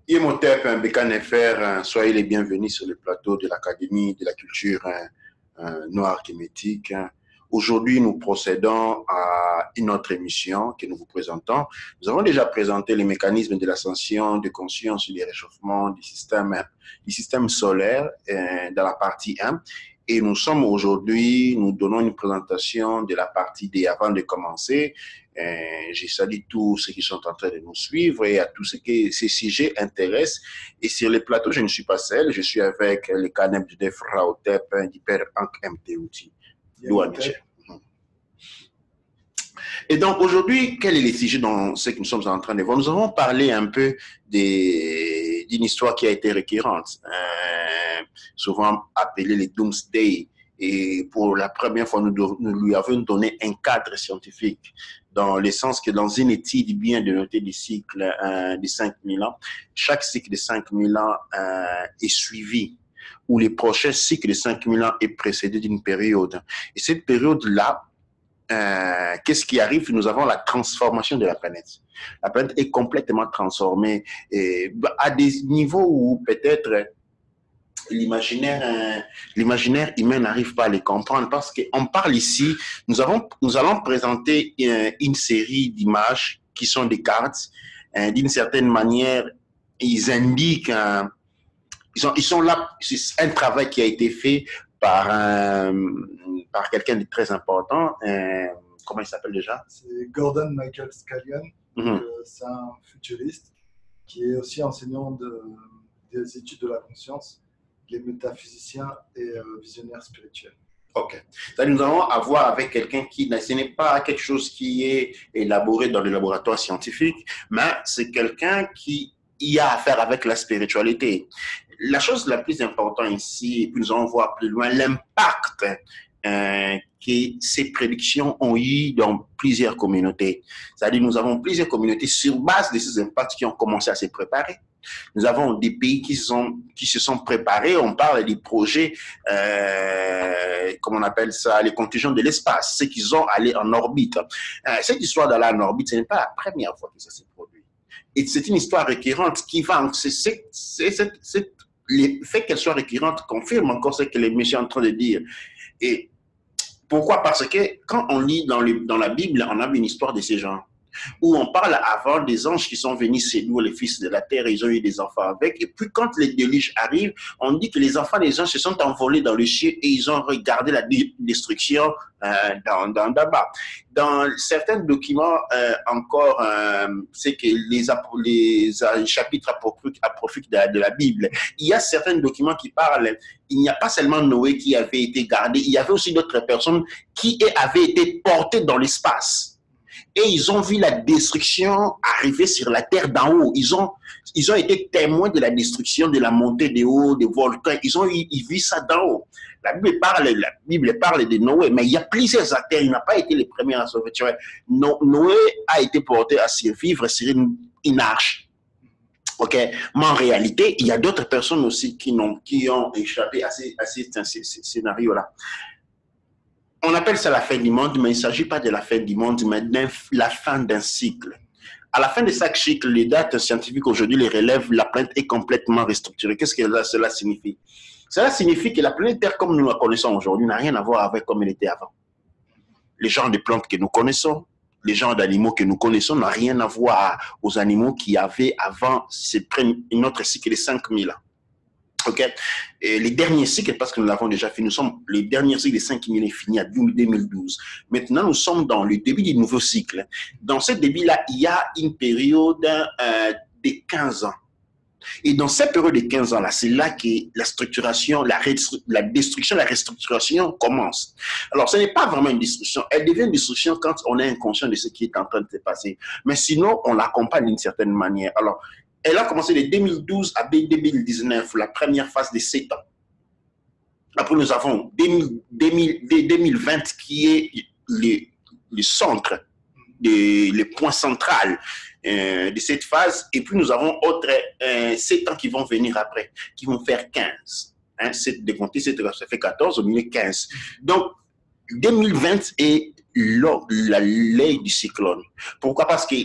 Imhotep, Bécan FR, soyez les bienvenus sur le plateau de l'Académie de la culture noire kémétique. Aujourd'hui, nous procédons à une autre émission que nous vous présentons. Nous avons déjà présenté les mécanismes de l'ascension de conscience et du réchauffement du système solaire dans la partie 1. Et nous sommes aujourd'hui, nous donnons une présentation de la partie D. Avant de commencer, je salue tous ceux qui sont en train de nous suivre et à tous ceux que ces sujets intéressent. Et sur le plateau, je ne suis pas seul, je suis avec le Canep du Defraotep du père Hank MTouti. Et donc aujourd'hui, quel est le sujet dans ce que nous sommes en train de voir? Nous avons parlé un peu d'une histoire qui a été récurrente, souvent appelée les Doomsday. Et pour la première fois, nous lui avons donné un cadre scientifique, dans le sens que dans une étude bien de noter des cycles de 5000 ans, chaque cycle de 5000 ans est suivi, ou les prochains cycles de 5000 ans est précédé d'une période. Et cette période-là, qu'est-ce qui arrive? Nous avons la transformation de la planète. La planète est complètement transformée à des niveaux où peut-être l'imaginaire humain n'arrive pas à les comprendre, parce qu'on parle ici, nous allons présenter une série d'images qui sont des cartes. D'une certaine manière, ils indiquent, ils sont là, c'est un travail qui a été fait par quelqu'un de très important. Comment il s'appelle déjà? C'est Gordon Michael Scallion. C'est un futuriste qui est aussi enseignant des études de la conscience. Il est métaphysicien et visionnaire spirituel. Ok. Ça, nous allons avoir avec quelqu'un qui, ce n'est pas quelque chose qui est élaboré dans le laboratoire scientifique, mais c'est quelqu'un qui y a affaire avec la spiritualité. La chose la plus importante ici, et puis nous allons voir plus loin, l'impact que ces prédictions ont eu dans plusieurs communautés. C'est-à-dire, nous avons plusieurs communautés sur base de ces impacts qui ont commencé à se préparer. Nous avons des pays qui se sont préparés. On parle des projets, comment on appelle ça, les contingents de l'espace, ceux qui sont allés en orbite. Cette histoire d'aller en orbite, ce n'est pas la première fois que ça s'est produit. Et c'est une histoire récurrente qui va... Le fait qu'elle soit récurrente confirme encore ce que les messieurs sont en train de dire. Et pourquoi? Parce que quand on lit dans la Bible, on a une histoire de ces gens, où on parle avant des anges qui sont venus séduire les fils de la terre, et ils ont eu des enfants avec. Et puis quand les déluges arrivent, on dit que les enfants des anges se sont envolés dans le ciel et ils ont regardé la destruction d'en-bas. Dans certains documents encore, c'est que les chapitres apocryphes de la Bible, il y a certains documents qui parlent, il n'y a pas seulement Noé qui avait été gardé, il y avait aussi d'autres personnes qui avaient été portées dans l'espace. Et ils ont vu la destruction arriver sur la terre d'en haut. Ils ont été témoins de la destruction, de la montée des hauts, des volcans. Ils vu ça d'en haut. La Bible parle de Noé, mais il y a plusieurs acteurs. Il n'a pas été le premier à sauver. Noé a été porté à survivre sur une arche. Ok, mais en réalité, il y a d'autres personnes aussi qui ont échappé à ces scénarios-là. On appelle ça la fin du monde, mais il ne s'agit pas de la fin du monde, mais de la fin d'un cycle. À la fin de chaque cycle, les dates scientifiques aujourd'hui les relèvent, la planète est complètement restructurée. Qu'est-ce que cela signifie? Cela signifie que la planète Terre, comme nous la connaissons aujourd'hui, n'a rien à voir avec comme elle était avant. Les genres de plantes que nous connaissons, les genres d'animaux que nous connaissons n'ont rien à voir aux animaux qu'il y avait avant notre cycle de 5000 ans. Okay. Et les derniers cycles, parce que nous l'avons déjà fait, les derniers cycles de 5000 est fini à 2012. Maintenant, nous sommes dans le début du nouveau cycle. Dans ce début-là, il y a une période de 15 ans. Et dans cette période de 15 ans-là, c'est là que la structuration, la destruction, la restructuration commence. Alors, ce n'est pas vraiment une destruction. Elle devient une destruction quand on est inconscient de ce qui est en train de se passer. Mais sinon, on l'accompagne d'une certaine manière. Alors, elle a commencé de 2012 à 2019, la première phase de 7 ans. Après, nous avons 2020 qui est le centre, le point central de cette phase. Et puis, nous avons autres 7 ans qui vont venir après, qui vont faire 15. Hein, ça fait 14, au milieu 15. Donc, 2020 est l'œil du cyclone. Pourquoi? Parce que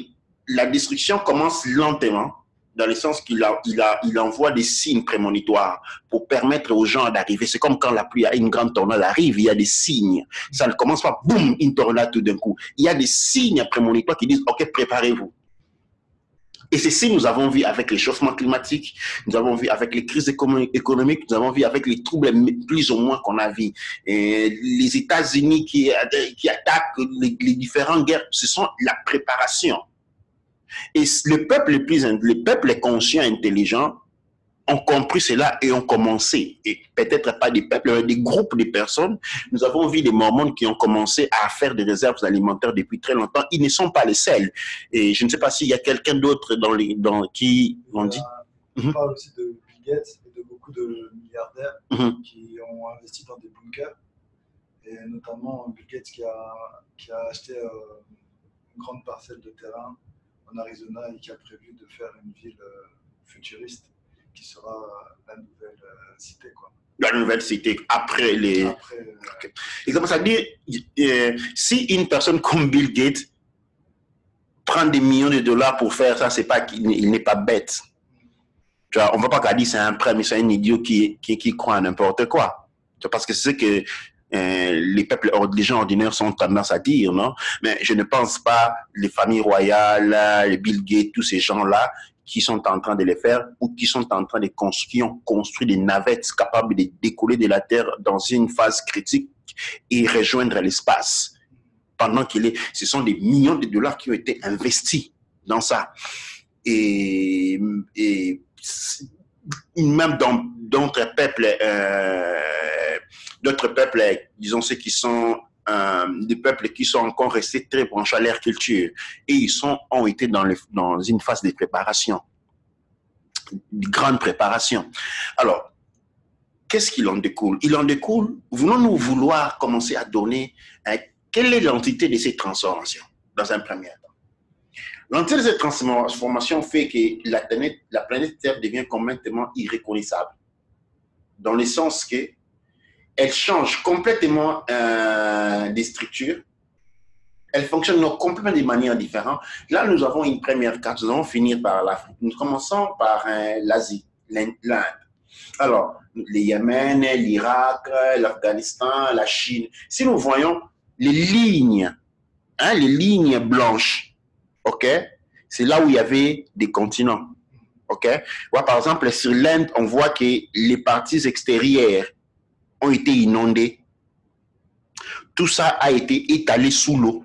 la destruction commence lentement. dans le sens il envoie des signes prémonitoires pour permettre aux gens d'arriver. C'est comme quand la pluie, une grande tornade arrive, il y a des signes. Ça ne commence pas, boum, une tornade tout d'un coup. Il y a des signes prémonitoires qui disent, OK, préparez-vous. Et c'est ce que nous avons vu avec l'échauffement climatique, nous avons vu avec les crises économiques, nous avons vu avec les troubles plus ou moins qu'on a vu. Et les États-Unis qui attaquent les différentes guerres, ce sont la préparation. Et le peuple conscient, intelligent, ont compris cela et ont commencé, et peut-être pas des peuples, mais des groupes de personnes. Nous avons vu des Mormons qui ont commencé à faire des réserves alimentaires depuis très longtemps. Ils ne sont pas les seuls. Et je ne sais pas s'il y a quelqu'un d'autre qui l'ont dit. On parle aussi de Bill Gates et de beaucoup de milliardaires qui ont investi dans des bunkers. Et notamment Bill Gates qui a acheté une grande parcelle de terrain en Arizona et qui a prévu de faire une ville futuriste qui sera la nouvelle cité, quoi. La nouvelle cité, après les... Okay. Et comme ça dit, si une personne comme Bill Gates prend des millions de dollars pour faire ça, c'est pas qu'il n'est pas bête. Tu vois, on ne va pas dire c'est un prêt, mais c'est un idiot qui croit à n'importe quoi. Tu vois, parce que c'est ce que les gens ordinaires sont tendance à dire, non? Mais je ne pense pas les familles royales, les Bill Gates, tous ces gens-là, qui sont en train de les faire ou qui sont en train de construire des navettes capables de décoller de la Terre dans une phase critique et rejoindre l'espace. Pendant ce sont des millions de dollars qui ont été investis dans ça. Et même dans d'autres peuples, disons ceux qui sont des peuples qui sont encore restés très branchés à l'agriculture et ont été dans une phase de préparation, de grande préparation. Alors, qu'est-ce qu'il en découle? Il en découle, voulons-nous vouloir commencer à donner quelle est l'entité de ces transformations dans un premier temps? L'entité de cette transformation fait que la planète Terre devient complètement irreconnaissable, dans le sens que elle change complètement des structures. Elle fonctionne complètement de manière différente. Là, nous avons une première carte. Nous allons finir par l'Afrique. Nous commençons par l'Asie, l'Inde. Alors, le Yémen, l'Irak, l'Afghanistan, la Chine. Si nous voyons les lignes blanches, ok, c'est là où il y avait des continents. Ok, ouais, par exemple, sur l'Inde, on voit que les parties extérieures ont été inondées. Tout ça a été étalé sous l'eau.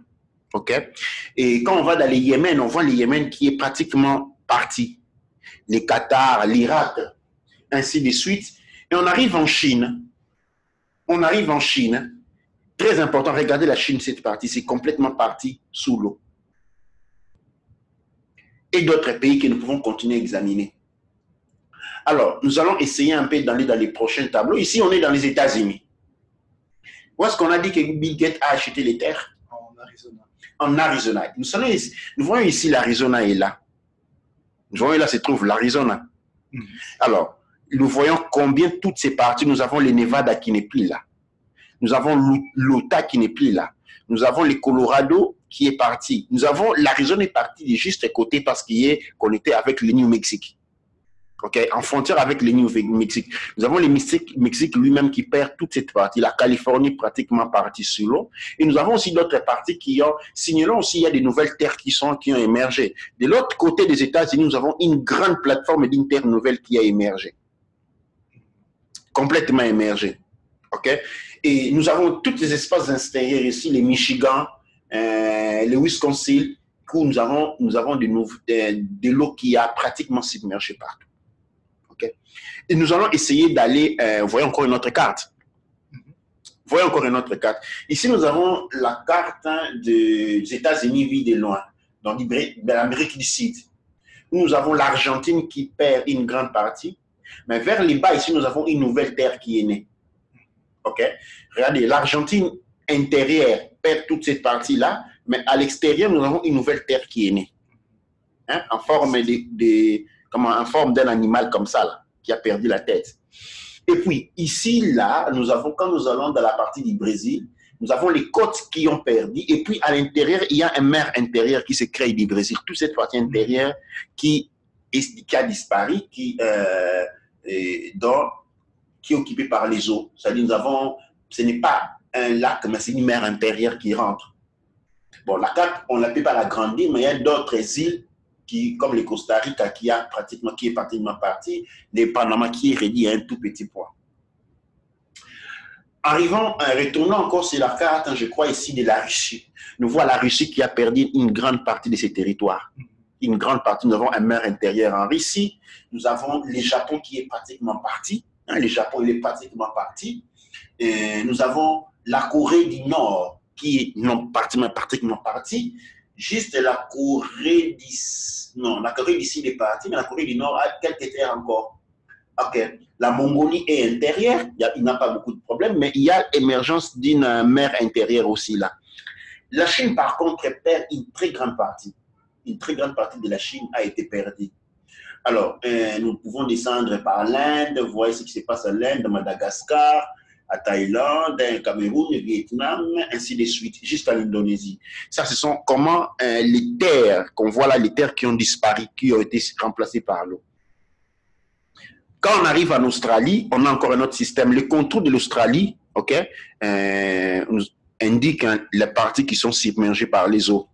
Okay? Et quand on va dans le Yémen, on voit le Yémen qui est pratiquement parti. Les Qatar, l'Irak, ainsi de suite. Et on arrive en Chine. Très important, regardez la Chine, cette partie, c'est complètement parti sous l'eau. Et d'autres pays que nous pouvons continuer à examiner. Alors, nous allons essayer un peu d'aller dans les prochains tableaux. Ici, on est dans les États-Unis. Où est-ce qu'on a dit que Bill Gates a acheté les terres? En Arizona. En Arizona. Nous voyons ici l'Arizona est là. Nous voyons là se trouve l'Arizona. Alors, nous voyons combien toutes ces parties, nous avons le Nevada qui n'est plus là. Nous avons l'Utah qui n'est plus là. Nous avons le Colorado qui est parti. Nous avons l'Arizona est parti de juste à côté parce qu'il est connecté avec le New Mexique. Okay, en frontière avec le New Mexique. Nous avons le Mexique lui-même qui perd toute cette partie. La Californie pratiquement partie sous l'eau. Et nous avons aussi d'autres parties qui ont, signalons aussi, il y a des nouvelles terres qui ont émergé. De l'autre côté des États-Unis, nous avons une grande plateforme d'une terre nouvelle qui a émergé. Complètement émergé. Okay? Et nous avons tous les espaces extérieurs ici, les Michigan, le Wisconsin, où nous avons de l'eau qui a pratiquement submergé partout. Okay. Et nous allons essayer d'aller, voyons encore une autre carte. Voyons encore une autre carte. Ici, nous avons la carte des États-Unis vue de loin, dans l'Amérique du Sud. Nous avons l'Argentine qui perd une grande partie, mais vers les bas, ici, nous avons une nouvelle terre qui est née. Ok. Regardez, l'Argentine intérieure perd toute cette partie-là, mais à l'extérieur, nous avons une nouvelle terre qui est née. Hein, en forme en forme d'un animal comme ça, là, qui a perdu la tête. Et puis, ici, là, quand nous allons dans la partie du Brésil, nous avons les côtes qui ont perdu. Et puis, à l'intérieur, il y a un mer intérieur qui se crée du Brésil. Toute cette partie intérieure qui qui a disparu, qui est occupé par les eaux. C'est-à-dire, ce n'est pas un lac, mais c'est une mer intérieure qui rentre. Bon, la Cap, on l'appelle pas la Grande Île, mais il y a d'autres îles comme le Costa Rica qui est pratiquement parti, les Panama qui est réduit à un tout petit point. Retournons encore sur la carte, je crois ici de la Russie. Nous voyons la Russie qui a perdu une grande partie de ses territoires. Une grande partie, nous avons une mer intérieure en Russie. Nous avons le Japon qui est pratiquement parti. Le Japon, il est pratiquement parti. Et nous avons la Corée du Nord qui est non pratiquement partie. Juste la Corée d'ici est partie, mais la Corée du Nord a quelques terres encore. Ok. La Mongolie est intérieure, il n'a pas beaucoup de problèmes, mais il y a l'émergence d'une mer intérieure aussi là. La Chine, par contre, perd une très grande partie. Une très grande partie de la Chine a été perdue. Alors, nous pouvons descendre par l'Inde, voir ce qui se passe à l'Inde, Madagascar, à Thaïlande, Cameroun, Vietnam, ainsi de suite, jusqu'à l'Indonésie. Ça, ce sont comment les terres, qu'on voit là, les terres qui ont disparu, qui ont été remplacées par l'eau. Quand on arrive en Australie, on a encore un autre système. Le contour de l'Australie, okay, nous indique les parties qui sont submergées par les eaux.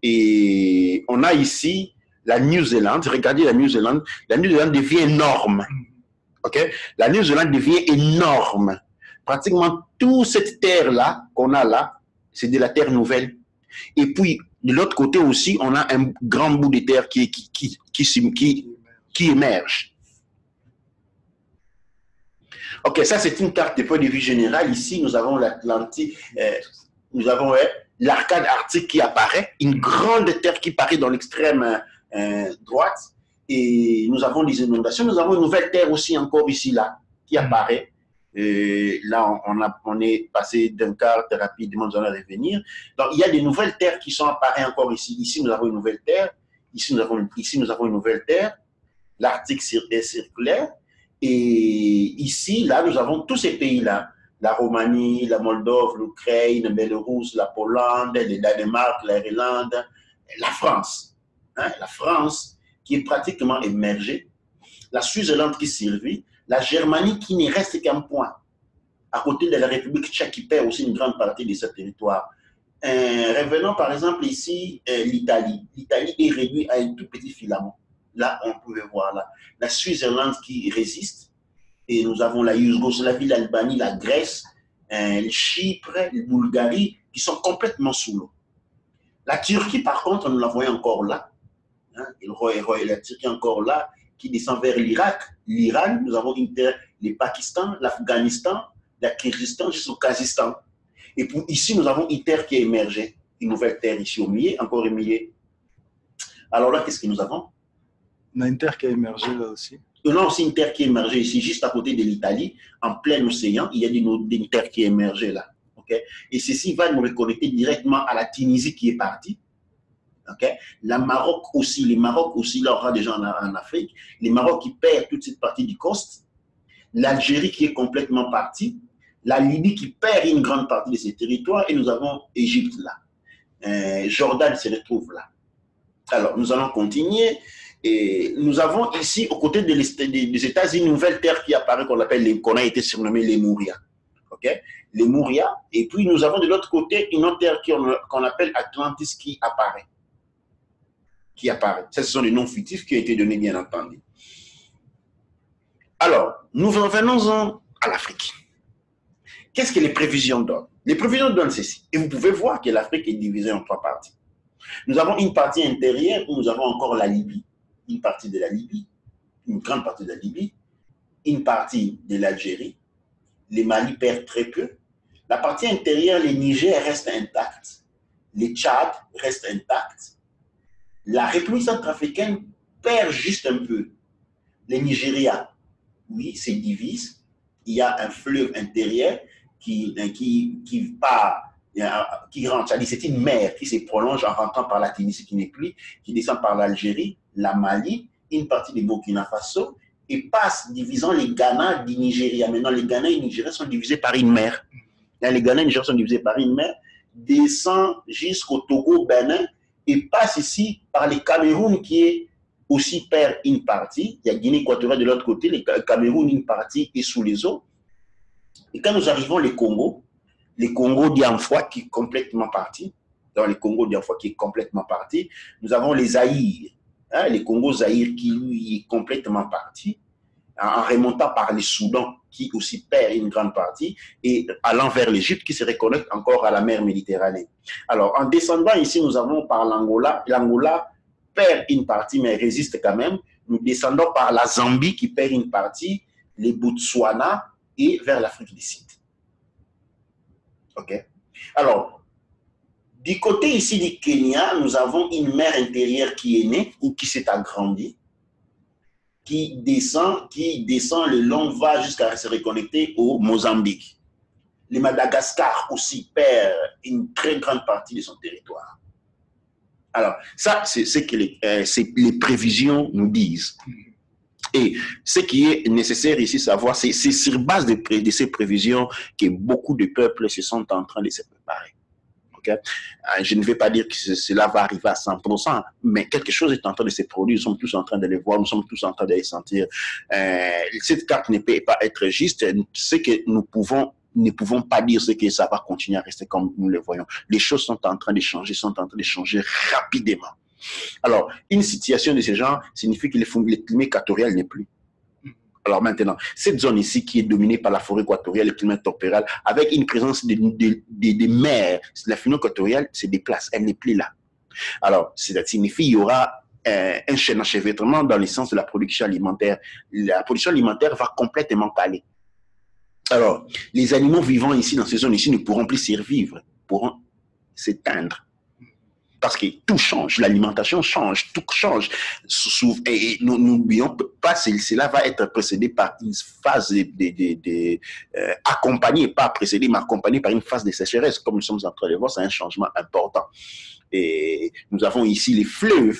Et on a ici la Nouvelle-Zélande. Regardez la Nouvelle-Zélande. La Nouvelle-Zélande devient énorme. Okay? La Nouvelle-Zélande devient énorme. Pratiquement toute cette terre-là qu'on a là, c'est de la terre nouvelle. Et puis, de l'autre côté aussi, on a un grand bout de terre qui émerge. Ok, ça c'est une carte de point de vue général. Ici, nous avons l'Atlantique, nous avons l'arcade arctique qui apparaît, une grande terre qui paraît dans l'extrême droite. Et nous avons des inondations. Nous avons une nouvelle terre aussi encore ici, là, qui apparaît. Là, on est passé d'un quart rapidement, nous allons revenir. Donc, il y a des nouvelles terres qui sont apparues encore ici. Ici, nous avons une nouvelle terre. Ici, nous avons une nouvelle terre. L'Arctique est circulaire. Et ici, là, nous avons tous ces pays-là. La Roumanie, la Moldove, l'Ukraine, le Bélarus, la Pologne, le Danemark, l'Irlande, la France. Hein, la France qui est pratiquement émergée. La Suisse-Zélande qui survit. La Germanie qui ne reste qu'un point. À côté de la République tchèque qui perd aussi une grande partie de ce territoire. Revenons par exemple ici, l'Italie. L'Italie est réduite à un tout petit filament. Là, on pouvait voir là. La Suisse-Zélande qui résiste. Et nous avons la Yougoslavie, l'Albanie, la Grèce, le Chypre, la Bulgarie, qui sont complètement sous l'eau. La Turquie, par contre, nous la voyons encore là. Hein, la Turquie encore là, qui descend vers l'Irak, l'Iran. Nous avons une terre, le Pakistan, l'Afghanistan, le Kyrgyzstan jusqu'au Kazakhstan. Et puis ici, nous avons une terre qui est émergée. Une nouvelle terre ici au milieu, encore au milieu. Alors là, qu'est-ce que nous avons? On a une terre qui a émergé là aussi. On a aussi une terre qui est émergée ici, juste à côté de l'Italie, en plein océan. Il y a une terre qui est émergée là. Okay? Et ceci va nous reconnecter directement à la Tunisie qui est partie. Okay? Le Maroc aussi, là, on aura déjà en Afrique. Le Maroc qui perd toute cette partie du côte. L'Algérie qui est complètement partie. La Libye qui perd une grande partie de ses territoires. Et nous avons Égypte là. Jordan se retrouve là. Alors, nous allons continuer. Et nous avons ici, aux côtés des États-Unis, une nouvelle terre qui apparaît qu'on a été surnommée Lemuria. Okay? Lemuria. Et puis, nous avons de l'autre côté une autre terre qu'on appelle Atlantis qui apparaît. Ça, ce sont des noms fictifs qui ont été donnés, bien entendu. Alors, nous revenons à l'Afrique. Qu'est-ce que les prévisions donnent? Les prévisions donnent ceci. Et vous pouvez voir que l'Afrique est divisée en 3 parties. Nous avons une partie intérieure où nous avons encore la Libye. Une partie de la Libye, une grande partie de la Libye, une partie de l'Algérie. Les Mali perdent très peu. La partie intérieure, les Niger restent intacts. Les Tchad restent intacts. La République centrafricaine perd juste un peu. Le Nigeria, oui, se divise. Il y a un fleuve intérieur qui rentre. C'est une mer qui se prolonge en rentrant par la Tunisie qui n'est plus, qui descend par l'Algérie, la Mali, une partie du Burkina Faso, et passe divisant les Ghana du Nigeria. Maintenant, les Ghana et le Nigeria sont divisés par une mer. Les Ghana et le Nigeria sont divisés par une mer, descend jusqu'au Togo, Bénin, et passe ici par le Cameroun qui est aussi perd une partie. Il y a Guinée équatoriale de l'autre côté, le Cameroun, une partie est sous les eaux. Et quand nous arrivons au Congo, les Congo d'Iamfoua qui est complètement parti, dans les Congo d'Iamfoua qui est complètement parti, nous avons les Zaïre, hein, les Congo Zaïre qui lui est complètement parti, en remontant par les Soudan qui aussi perd une grande partie et allant vers l'Égypte qui se reconnecte encore à la mer Méditerranée. Alors en descendant ici, nous avons par l'Angola, l'Angola perd une partie mais résiste quand même. Nous descendons par la Zambie qui perd une partie, les Botswana et vers l'Afrique du Sud. Ok. Alors, du côté ici du Kenya, nous avons une mer intérieure qui est née ou qui s'est agrandie, qui descend le long, va jusqu'à se reconnecter au Mozambique. Le Madagascar aussi perd une très grande partie de son territoire. Alors, ça, c'est ce que les prévisions nous disent. Et ce qui est nécessaire ici savoir, c'est sur base de ces prévisions que beaucoup de peuples se sont en train de se préparer. Okay? Je ne vais pas dire que cela va arriver à 100%, mais quelque chose est en train de se produire. Nous sommes tous en train de les voir, nous sommes tous en train de les sentir. Cette carte ne peut pas être juste. Ce que nous ne pouvons pas dire, c'est que ça va continuer à rester comme nous le voyons. Les choses sont en train de changer, rapidement. Alors, une situation de ce genre signifie que le climat équatorial n'est plus. Alors maintenant, cette zone ici qui est dominée par la forêt équatoriale, le climat temporal, avec une présence des mers, la faune équatoriale se déplace, elle n'est plus là. Alors, ça signifie qu'il y aura un chaîne d'enchevêtrement dans le sens de la production alimentaire. La production alimentaire va complètement caler. Alors, les animaux vivant ici, dans ces zones ici, ne pourront plus survivre, pourront s'éteindre. Parce que tout change, l'alimentation change, tout change. Et nous n'oublions pas, cela va être précédé par une phase accompagnée, pas précédée, mais accompagnée par une phase de sécheresse. Comme nous sommes en train de voir, c'est un changement important. Et nous avons ici les fleuves.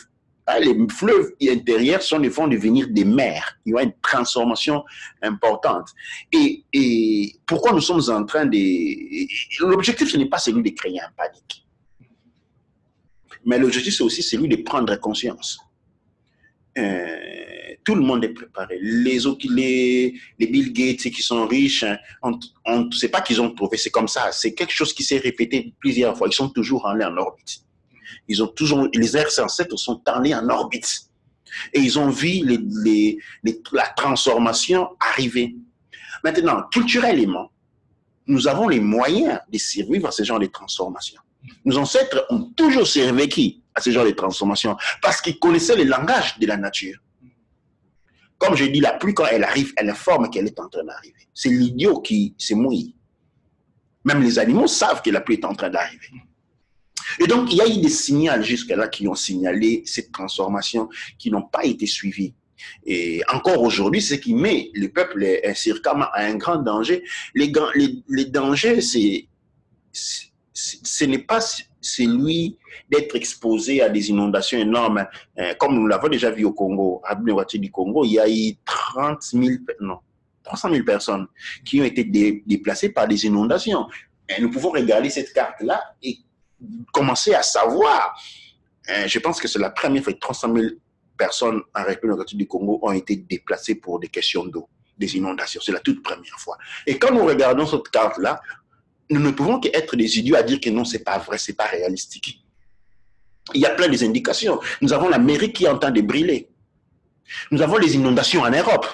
Les fleuves intérieurs vont devenir des mers. Il y aura une transformation importante. Et pourquoi nous sommes en train de... L'objectif, ce n'est pas celui de créer un panique. Mais l'objectif, c'est aussi celui de prendre conscience. Tout le monde est préparé. Les Bill Gates qui sont riches, on ne sait pas qu'ils ont trouvé, c'est comme ça. C'est quelque chose qui s'est répété plusieurs fois. Ils sont toujours allés en orbite. Les ancêtres sont allés en orbite. Et ils ont vu la transformation arriver. Maintenant, culturellement, nous avons les moyens de survivre à ce genre de transformation. Nos ancêtres ont toujours survécu à ce genre de transformation parce qu'ils connaissaient le langage de la nature. Comme je dis, la pluie, quand elle arrive, elle informe qu'elle est en train d'arriver. C'est l'idiot qui se mouille. Même les animaux savent que la pluie est en train d'arriver. Et donc, il y a eu des signaux jusque-là qui ont signalé cette transformation qui n'ont pas été suivis. Et encore aujourd'hui, c'est ce qui met le peuple circament à un grand danger. Les dangers, ce n'est pas celui d'être exposé à des inondations énormes. Comme nous l'avons déjà vu au Congo, à Bounéwati du Congo, il y a eu 300 000 personnes qui ont été déplacées par des inondations. Et nous pouvons regarder cette carte-là et commencer à savoir. Je pense que c'est la première fois que 300 000 personnes en République du Congo ont été déplacées pour des questions d'eau, des inondations. C'est la toute première fois. Et quand nous regardons cette carte-là, nous ne pouvons qu'être des idiots à dire que non, c'est pas vrai, c'est pas réalistique. Il y a plein d'indications. Nous avons l'Amérique qui est en train de brûler. Nous avons les inondations en Europe.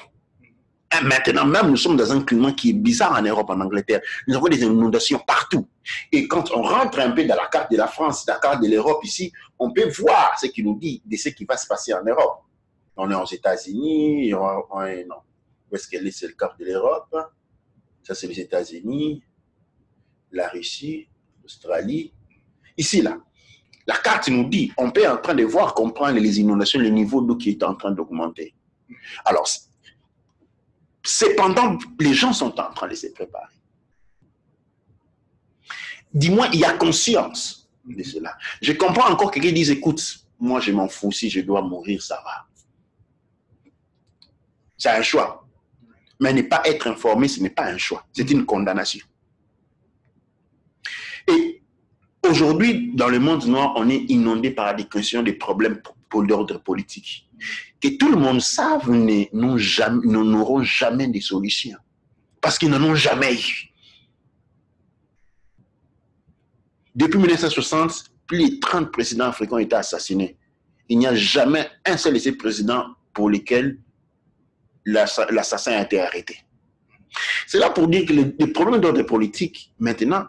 Et maintenant même, nous sommes dans un climat qui est bizarre en Europe, en Angleterre. Nous avons des inondations partout. Et quand on rentre un peu dans la carte de la France, la carte de l'Europe ici, on peut voir ce qu'il nous dit de ce qui va se passer en Europe. On est aux États-Unis, non. Où est-ce qu'elle est? C'est le carte de l'Europe. Ça, c'est les États-Unis, la Russie, l'Australie. Ici, là, la carte nous dit, on peut en train de voir, comprendre les inondations, le niveau d'eau qui est en train d'augmenter. Alors, cependant, les gens sont en train de se préparer. Dis-moi, il y a conscience de cela. Je comprends encore quelqu'un qui dit, écoute, moi je m'en fous, si je dois mourir, ça va. C'est un choix. Mais ne pas être informé, ce n'est pas un choix. C'est une condamnation. Et aujourd'hui, dans le monde noir, on est inondé par des questions, des problèmes d'ordre politique. que tout le monde sache, n'auront jamais de solutions. Parce qu'ils n'en ont jamais eu. Depuis 1960, plus de 30 présidents africains ont été assassinés. Il n'y a jamais un seul de ces présidents pour lesquels l'assassin a été arrêté. C'est là pour dire que les problèmes d'ordre politique, maintenant,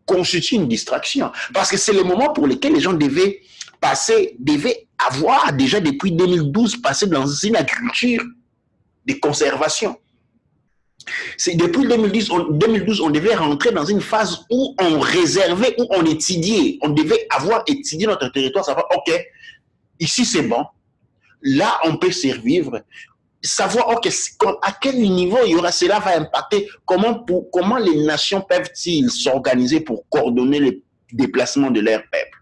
constituent une distraction. Parce que c'est le moment pour lequel les gens devaient avoir déjà depuis 2012 passé dans une agriculture de conservation. C'est depuis 2012, on devait rentrer dans une phase où on réservait, où on étudiait. On devait avoir étudié notre territoire, savoir, ok, ici c'est bon, là on peut survivre. Savoir, ok, à quel niveau cela va impacter, comment les nations peuvent-ils s'organiser pour coordonner les déplacements de leur peuple.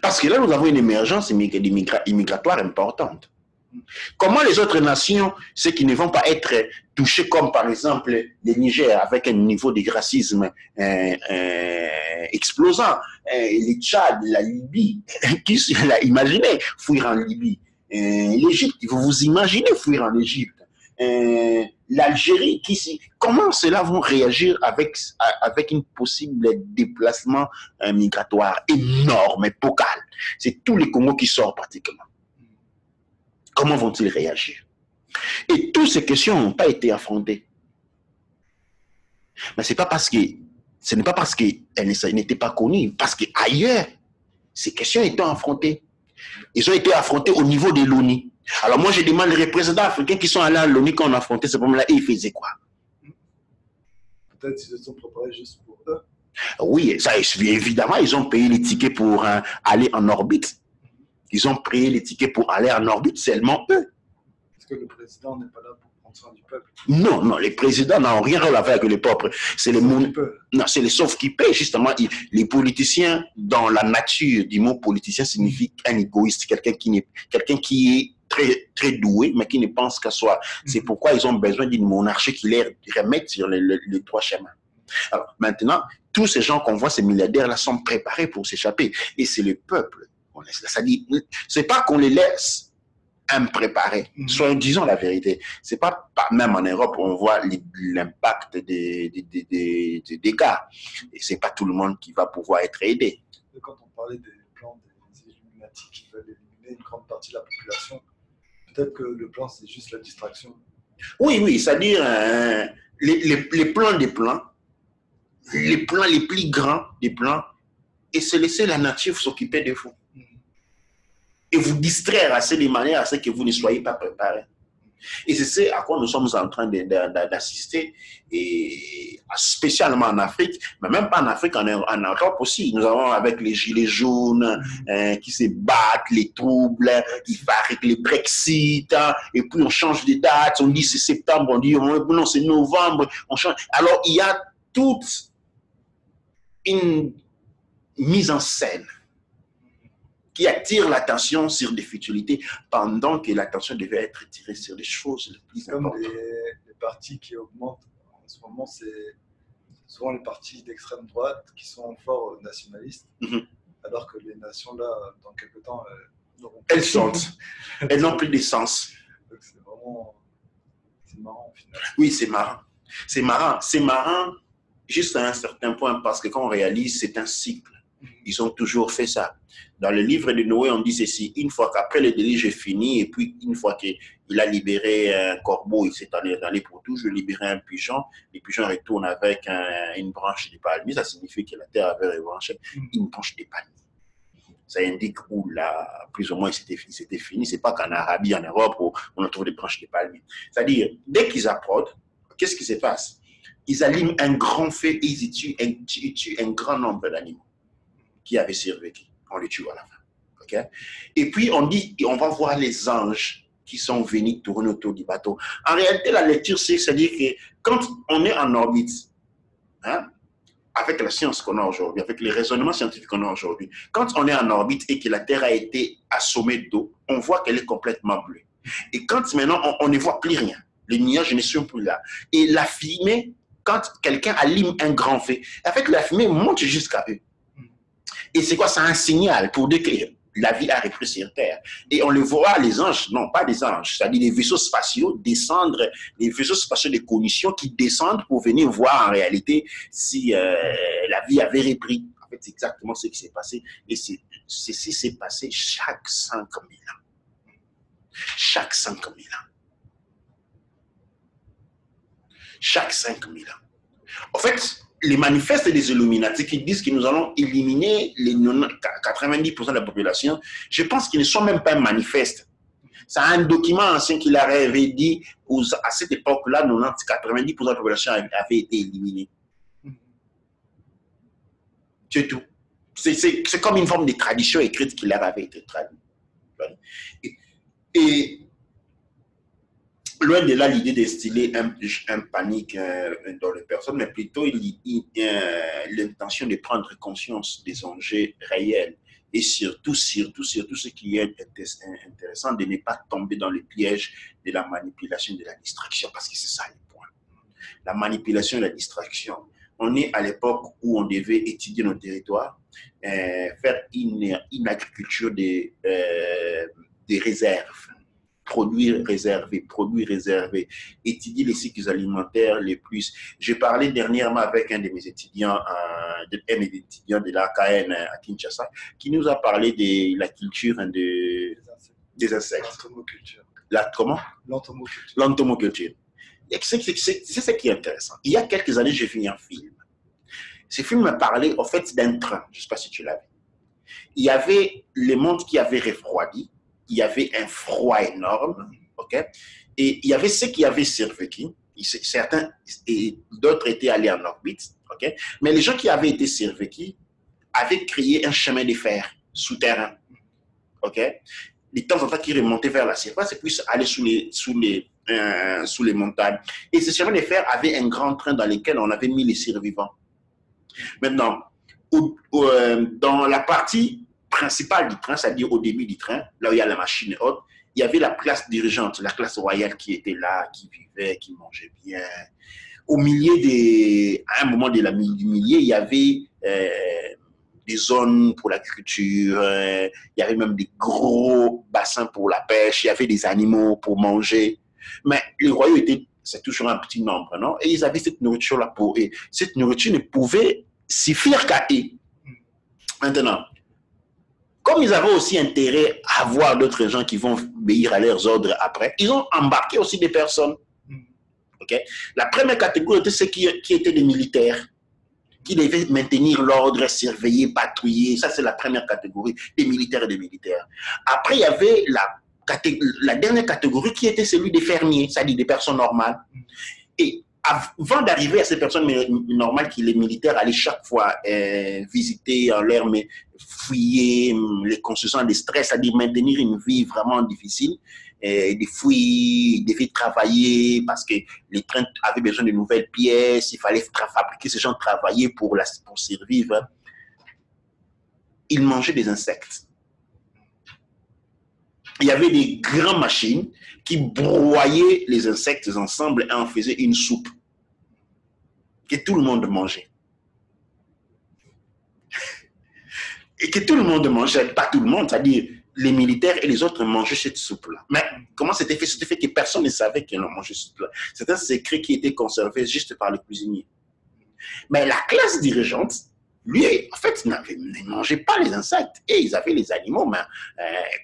Parce que là, nous avons une émergence immigratoire importante. Comment les autres nations, ceux qui ne vont pas être touchés, comme par exemple le Niger, avec un niveau de racisme explosant, le Tchad, la Libye, imaginez fuir en Libye, l'Égypte, vous vous imaginez fuir en Égypte, l'Algérie, comment cela vont réagir avec un possible déplacement migratoire énorme, épocal. C'est tous les Congos qui sortent pratiquement. Comment vont-ils réagir? Et toutes ces questions n'ont pas été affrontées. Mais ce n'est pas parce qu'elles n'étaient pas connues, parce qu'ailleurs, ces questions étaient affrontées. Ils ont été affrontés au niveau de l'ONU. Alors moi, je demande les représentants africains qui sont allés à l'ONU quand on a affronté ce problème-là, et ils faisaient quoi? Peut-être qu'ils se sont préparés juste pour eux. Oui, ça, évidemment, ils ont payé les tickets pour aller en orbite. Ils ont payé les tickets pour aller en orbite, seulement eux. Est-ce que le président n'est pas là pour prendre soin du peuple? Non, non, les présidents n'ont rien à faire avec le peuple. C'est les sauf qui paient, justement. Les politiciens, dans la nature du mot politicien, signifie un égoïste, quelqu'un qui est très, très doué, mais qui ne pense qu'à soi. C'est pourquoi ils ont besoin d'une monarchie qui les remette sur les trois chemins. Alors, maintenant, tous ces gens qu'on voit, ces milliardaires-là, sont préparés pour s'échapper. Et c'est le peuple. C'est pas qu'on les laisse impréparés. Disons la vérité. C'est pas même en Europe on voit l'impact des dégâts. Et c'est pas tout le monde qui va pouvoir être aidé. Quand on parlait des plans des Illuminati qui veulent éliminer une grande partie de la population, peut-être que le plan c'est juste la distraction. Oui, c'est-à-dire les plans des plans, les plans les plus grands des plans, et c'est laisser la nature s'occuper de vous. Et vous distraire assez de manière à ce que vous ne soyez pas préparés. Et c'est ce à quoi nous sommes en train d'assister, et spécialement en Afrique, mais même pas en Afrique, en Europe aussi. Nous avons avec les gilets jaunes qui se battent, les troubles, il paraît que les Brexit, et puis on change de date, on dit c'est septembre, on dit non c'est novembre, on change. Alors il y a toute une mise en scène qui attire l'attention sur des futilités pendant que l'attention devait être tirée sur des choses les plus importantes. Comme les partis qui augmentent en ce moment, c'est souvent les partis d'extrême droite qui sont fort nationalistes, alors que les nations là, dans quelques temps, elles n'ont plus d'essence. Donc c'est marrant au final. Oui, c'est marrant. C'est marrant juste à un certain point, parce que quand on réalise, c'est un cycle. Ils ont toujours fait ça. Dans le livre de Noé, on dit ceci: une fois qu'après le déluge est fini, et puis une fois qu'il a libéré un corbeau, il s'est allé pour toujours libérer un pigeon, les pigeons retournent avec une branche de palmier. Ça signifie que la terre avait rebranché une branche de palmier. Ça indique où là, plus ou moins, c'était fini. C'est pas qu'en Arabie, en Europe, où on trouve des branches de palmier. C'est-à-dire, dès qu'ils approchent, qu'est-ce qui se passe? Ils allument un grand feu et ils tuent un grand nombre d'animaux qui avaient survécu. On les tue à la fin. Okay? Et puis, on dit, on va voir les anges qui sont venus tourner autour du bateau. En réalité, la lecture, c'est-à-dire que quand on est en orbite, avec la science qu'on a aujourd'hui, avec les raisonnements scientifiques qu'on a aujourd'hui, quand on est en orbite et que la Terre a été assommée d'eau, on voit qu'elle est complètement bleue. Et quand maintenant, on ne voit plus rien, les nuages ne sont plus là. Et la fumée, quand quelqu'un allume un grand feu, en fait, la fumée monte jusqu'à eux. Et c'est quoi? C'est un signal pour dire que la vie a repris sur Terre. Et on le voit, les anges, non, pas des anges, c'est-à-dire les vaisseaux spatiaux descendre, les vaisseaux spatiaux de cognition qui descendent pour venir voir en réalité si la vie avait repris. En fait, c'est exactement ce qui s'est passé. Et ceci s'est passé chaque 5000 ans. Chaque 5000 ans. Chaque 5000 ans. En fait, les manifestes des Illuminati qui disent que nous allons éliminer les 90% de la population, je pense qu'ils ne sont même pas manifestes. C'est un document ancien qu'il avait dit à cette époque-là, 90% de la population avait été éliminée. C'est tout. C'est comme une forme de tradition écrite qui leur avait été traduite. Et loin de là l'idée d'instiller un panique dans les personnes, mais plutôt l'intention de prendre conscience des enjeux réels et surtout ce qui est intéressant, de ne pas tomber dans le piège de la manipulation et de la distraction, parce que c'est ça le point. La manipulation et la distraction. On est à l'époque où on devait étudier nos territoires, faire une agriculture des réserves. Produits réservés, étudier les cycles alimentaires les plus. J'ai parlé dernièrement avec un de mes étudiants, de l'AKN à Kinshasa, qui nous a parlé de la culture des insectes. L'entomoculture. Comment? L'entomoculture. L'entomoculture. C'est ce qui est intéressant. Il y a quelques années, j'ai vu un film. Ce film me parlait, en fait, d'un train. Je ne sais pas si tu l'as vu. Il y avait le monde qui avait refroidi. Il y avait un froid énorme, ok? Et il y avait ceux qui avaient survécu, certains et d'autres étaient allés en orbite, ok? Mais les gens qui avaient été survécus avaient créé un chemin de fer souterrain, ok? De temps en temps, qui remontait vers la surface et puis aller sous les montagnes. Et ce chemin de fer avait un grand train dans lequel on avait mis les survivants. Maintenant, dans la partie principale du train, c'est-à-dire au début du train, là où il y a la machine haute, il y avait la classe dirigeante, la classe royale qui était là, qui vivait, qui mangeait bien. Au milieu à un moment du milieu, il y avait des zones pour l'agriculture, il y avait même des gros bassins pour la pêche, il y avait des animaux pour manger. Mais les royaux c'est toujours un petit nombre, non? Et ils avaient cette nourriture-là pour eux. Cette nourriture ne pouvait suffire qu'à eux. Maintenant, comme ils avaient aussi intérêt à avoir d'autres gens qui vont obéir à leurs ordres après, ils ont embarqué aussi des personnes. Okay? La première catégorie était ceux qui étaient des militaires, qui devaient maintenir l'ordre, surveiller, patrouiller. Ça, c'est la première catégorie, des militaires et des militaires. Après, il y avait la dernière catégorie qui était celui des fermiers, c'est-à-dire des personnes normales. Et avant d'arriver à ces personnes normales, les militaires allaient chaque fois visiter en l'air, mais fouiller les constituants de stress, c'est-à-dire maintenir une vie vraiment difficile, des fouilles, des vies travailler, parce que les trains avaient besoin de nouvelles pièces, il fallait fabriquer, ces gens travailler pour survivre. Ils mangeaient des insectes. Il y avait des grandes machines qui broyaient les insectes ensemble et en faisaient une soupe que tout le monde mangeait. Et que tout le monde mangeait, pas tout le monde, c'est-à-dire les militaires et les autres mangeaient cette soupe-là. Mais comment c'était fait? C'était fait que personne ne savait qu'ils ont mangé cette soupe-là. C'est un secret qui était conservé juste par les cuisiniers. Mais la classe dirigeante, lui, en fait, ne mangeait pas les insectes. Et ils avaient les animaux, mais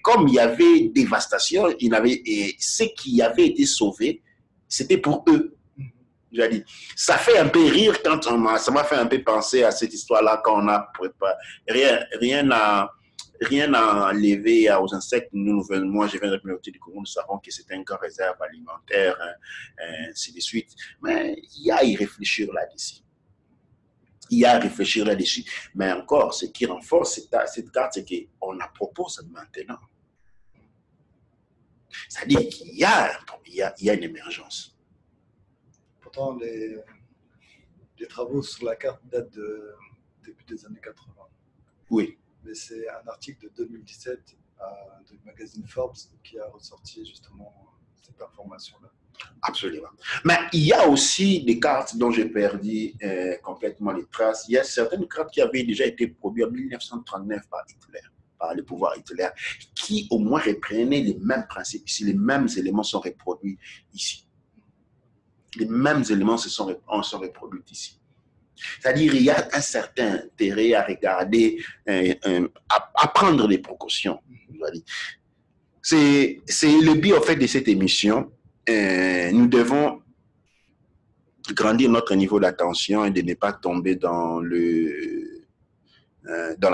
comme il y avait dévastation, et ceux qui avaient été sauvés, c'était pour eux. J'ai dit, ça fait un peu rire quand ça m'a fait un peu penser à cette histoire-là quand on a préparé. Rien à enlever aux insectes. Moi, je viens de la communauté du Congo, nous savons que c'est un grand réserve alimentaire, ainsi de suite. Mais il y a à y réfléchir là-dessus. Mais encore, ce qui renforce cette carte, c'est qu'on la propose maintenant. C'est-à-dire qu'il y a une émergence. Pourtant, les travaux sur la carte datent début des années 80. Oui. Mais c'est un article de 2017 du magazine Forbes qui a ressorti justement cette information-là. Absolument. Mais il y a aussi des cartes dont j'ai perdu complètement les traces. Il y a certaines cartes qui avaient déjà été produites en 1939 par Hitler, par le pouvoir Hitler, qui au moins reprenaient les mêmes principes ici, les mêmes éléments sont reproduits ici. Les mêmes éléments sont reproduits ici. C'est-à-dire il y a un certain intérêt à regarder, à prendre des précautions. C'est le but en fait de cette émission. Nous devons grandir notre niveau d'attention et de ne pas tomber dans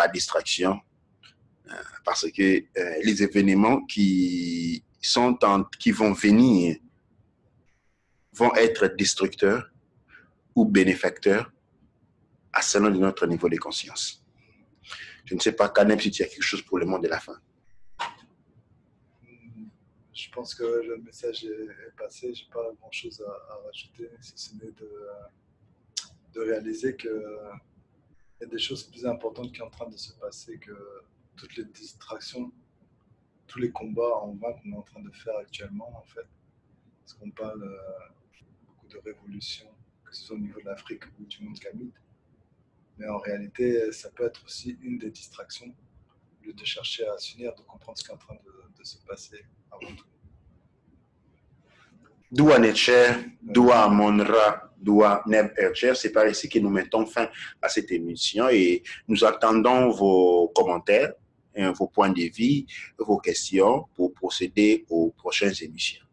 la distraction, parce que les événements qui vont venir vont être destructeurs ou bénéfacteurs à selon notre niveau de conscience. Je ne sais pas, Kanem, si tu as quelque chose pour le mot de la fin. Je pense que le message est passé. Je n'ai pas grand-chose à rajouter, si ce n'est de réaliser qu'il y a des choses plus importantes qui sont en train de se passer que toutes les distractions, tous les combats en vain qu'on est en train de faire actuellement, en fait. Parce qu'on parle beaucoup de révolution, que ce soit au niveau de l'Afrique ou du monde kamite. Mais en réalité, ça peut être aussi une des distractions, au lieu de chercher à s'unir, de comprendre ce qui est en train de se passer avant tout. Doua Netcher, Doua Monra, Doua Neb Ercher, c'est par ici que nous mettons fin à cette émission et nous attendons vos commentaires, vos points de vue, vos questions pour procéder aux prochaines émissions.